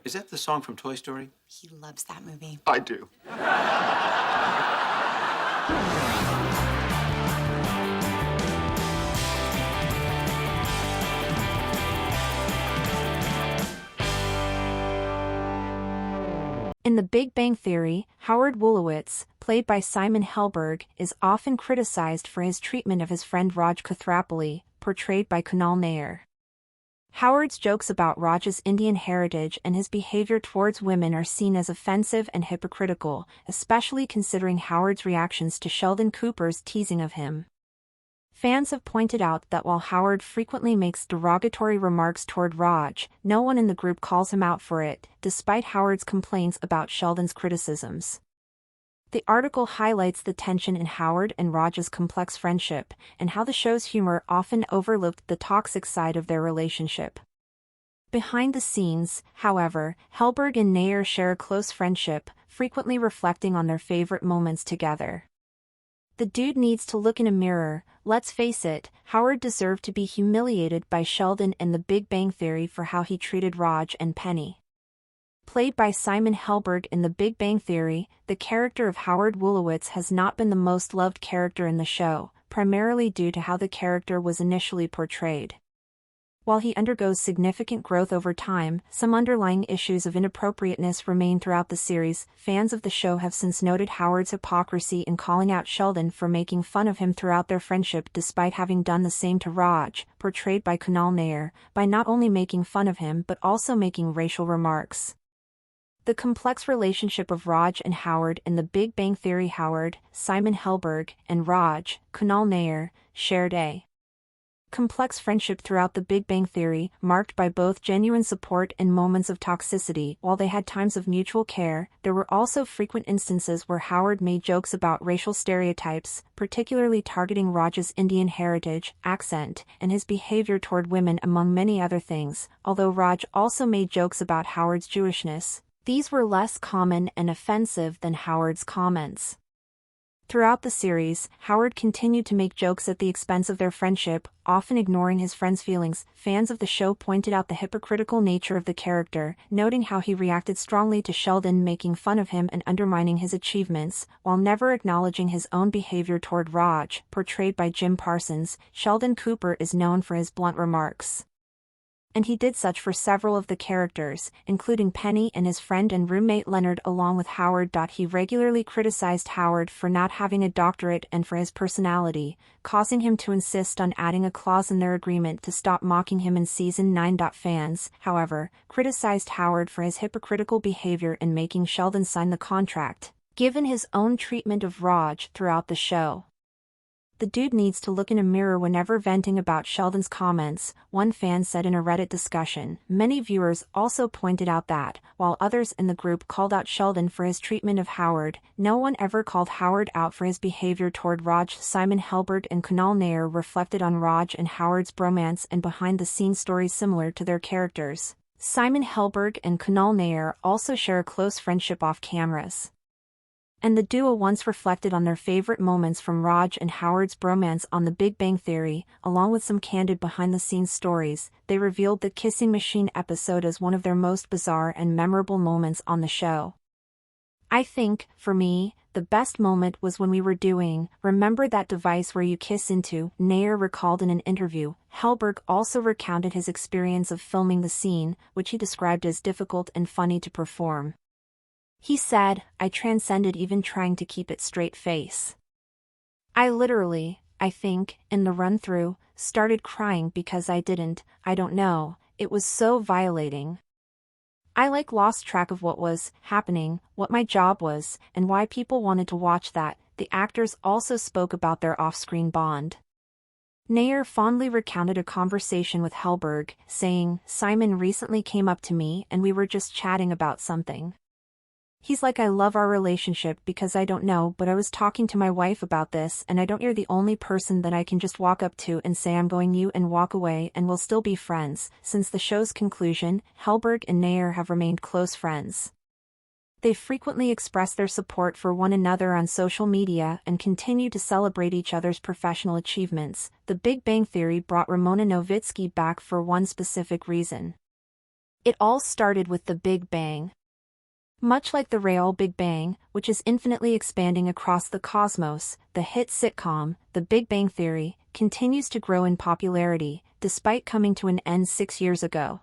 Is that the song from Toy Story? He loves that movie. I do. In The Big Bang Theory, Howard Wolowitz, played by Simon Helberg, is often criticized for his treatment of his friend Raj Kuthrapali, portrayed by Kunal Nair. Howard's jokes about Raj's Indian heritage and his behavior towards women are seen as offensive and hypocritical, especially considering Howard's reactions to Sheldon Cooper's teasing of him. Fans have pointed out that while Howard frequently makes derogatory remarks toward Raj, no one in the group calls him out for it, despite Howard's complaints about Sheldon's criticisms. The article highlights the tension in Howard and Raj's complex friendship, and how the show's humor often overlooked the toxic side of their relationship. Behind the scenes, however, Helberg and Nair share a close friendship, frequently reflecting on their favorite moments together. The dude needs to look in a mirror. Let's face it, Howard deserved to be humiliated by Sheldon in The Big Bang Theory for how he treated Raj and Penny. Played by Simon Helberg in The Big Bang Theory, the character of Howard Wolowitz has not been the most loved character in the show, primarily due to how the character was initially portrayed. While he undergoes significant growth over time, some underlying issues of inappropriateness remain throughout the series. Fans of the show have since noted Howard's hypocrisy in calling out Sheldon for making fun of him throughout their friendship despite having done the same to Raj, portrayed by Kunal Nair, by not only making fun of him but also making racial remarks. The complex relationship of Raj and Howard in The Big Bang Theory. Howard, Simon Helberg, and Raj, Kunal Nair, shared a complex friendship throughout The Big Bang Theory, marked by both genuine support and moments of toxicity. While they had times of mutual care, there were also frequent instances where Howard made jokes about racial stereotypes, particularly targeting Raj's Indian heritage, accent, and his behavior toward women, among many other things. Although Raj also made jokes about Howard's Jewishness, these were less common and offensive than Howard's comments. Throughout the series, Howard continued to make jokes at the expense of their friendship, often ignoring his friends' feelings. Fans of the show pointed out the hypocritical nature of the character, noting how he reacted strongly to Sheldon making fun of him and undermining his achievements, while never acknowledging his own behavior toward Raj, portrayed by Jim Parsons. Sheldon Cooper is known for his blunt remarks, and he did such for several of the characters, including Penny and his friend and roommate Leonard, along with Howard. He regularly criticized Howard for not having a doctorate and for his personality, causing him to insist on adding a clause in their agreement to stop mocking him in Season 9. Fans, however, criticized Howard for his hypocritical behavior in making Sheldon sign the contract, given his own treatment of Raj throughout the show. The dude needs to look in a mirror whenever venting about Sheldon's comments, one fan said in a Reddit discussion. Many viewers also pointed out that, while others in the group called out Sheldon for his treatment of Howard, no one ever called Howard out for his behavior toward Raj. Simon Helberg and Kunal Nair reflected on Raj and Howard's bromance and behind-the-scenes stories similar to their characters. Simon Helberg and Kunal Nair also share a close friendship off cameras, and the duo once reflected on their favorite moments from Raj and Howard's bromance on The Big Bang Theory. Along with some candid behind-the-scenes stories, they revealed the Kissing Machine episode as one of their most bizarre and memorable moments on the show. I think, for me, the best moment was when we were doing "Remember That Device Where You Kiss Into," Nair recalled in an interview. Helberg also recounted his experience of filming the scene, which he described as difficult and funny to perform. He said, "I transcended even trying to keep it straight face. I literally, I think, in the run-through, started crying because I don't know, it was so violating. I lost track of what was happening, what my job was, and why people wanted to watch that." The actors also spoke about their off-screen bond. Nair fondly recounted a conversation with Helberg, saying, "Simon recently came up to me and we were just chatting about something. He's like, I love our relationship because I don't know, but I was talking to my wife about this and I don't, you're the only person that I can just walk up to and say I'm going you and walk away and we'll still be friends." Since the show's conclusion, Helberg and Nair have remained close friends. They frequently express their support for one another on social media and continue to celebrate each other's professional achievements. The Big Bang Theory brought Ramona Nowitzki back for one specific reason. It all started with the Big Bang. Much like the real Big Bang, which is infinitely expanding across the cosmos, the hit sitcom, The Big Bang Theory, continues to grow in popularity, despite coming to an end 6 years ago.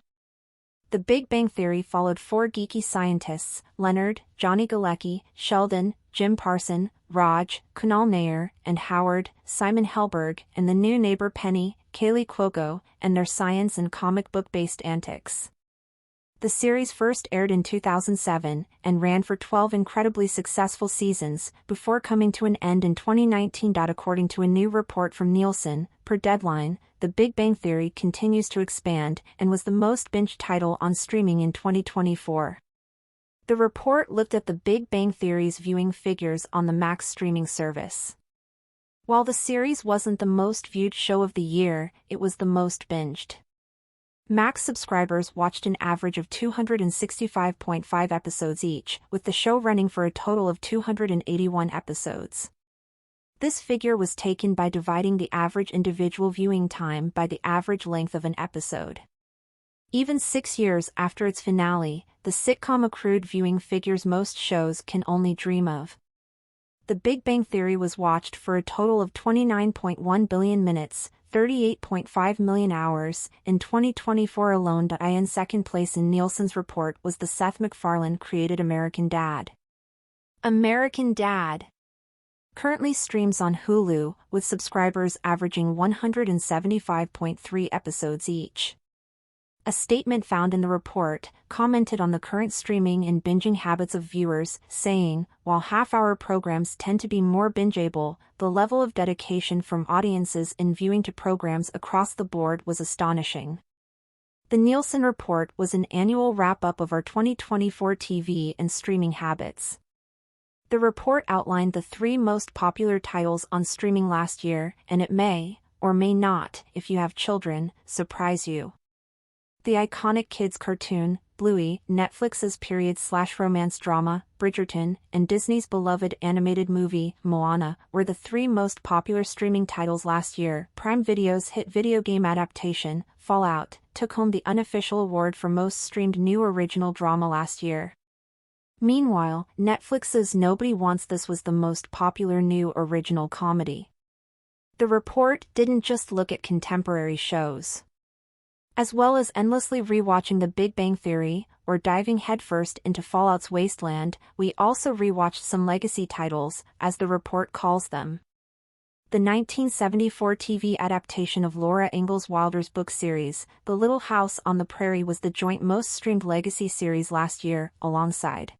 The Big Bang Theory followed four geeky scientists, Leonard, Johnny Galecki, Sheldon, Jim Parson, Raj, Kunal Nair, and Howard, Simon Helberg, and the new neighbor Penny, Kaylee Cuoco, and their science and comic book-based antics. The series first aired in 2007 and ran for 12 incredibly successful seasons before coming to an end in 2019. According to a new report from Nielsen, per Deadline, The Big Bang Theory continues to expand and was the most binged title on streaming in 2024. The report looked at The Big Bang Theory's viewing figures on the Max streaming service. While the series wasn't the most viewed show of the year, it was the most binged. Max subscribers watched an average of 265.5 episodes each, with the show running for a total of 281 episodes. This figure was taken by dividing the average individual viewing time by the average length of an episode. Even 6 years after its finale, the sitcom accrued viewing figures most shows can only dream of. The Big Bang Theory was watched for a total of 29.1 billion minutes, 38.5 million hours, in 2024 alone. In second place in Nielsen's report was the Seth MacFarlane-created American Dad. American Dad currently streams on Hulu, with subscribers averaging 175.3 episodes each. A statement found in the report commented on the current streaming and binging habits of viewers, saying, while half-hour programs tend to be more bingeable, the level of dedication from audiences in viewing to programs across the board was astonishing. The Nielsen report was an annual wrap-up of our 2024 TV and streaming habits. The report outlined the 3 most popular titles on streaming last year, and it may, or may not, if you have children, surprise you. The iconic kids cartoon, Bluey, Netflix's period/romance drama, Bridgerton, and Disney's beloved animated movie, Moana, were the 3 most popular streaming titles last year. Prime Video's hit video game adaptation, Fallout, took home the unofficial award for most streamed new original drama last year. Meanwhile, Netflix's Nobody Wants This was the most popular new original comedy. The report didn't just look at contemporary shows. As well as endlessly rewatching The Big Bang Theory, or diving headfirst into Fallout's wasteland, we also rewatched some legacy titles, as the report calls them. The 1974 TV adaptation of Laura Ingalls Wilder's book series, The Little House on the Prairie, was the joint most streamed legacy series last year, alongside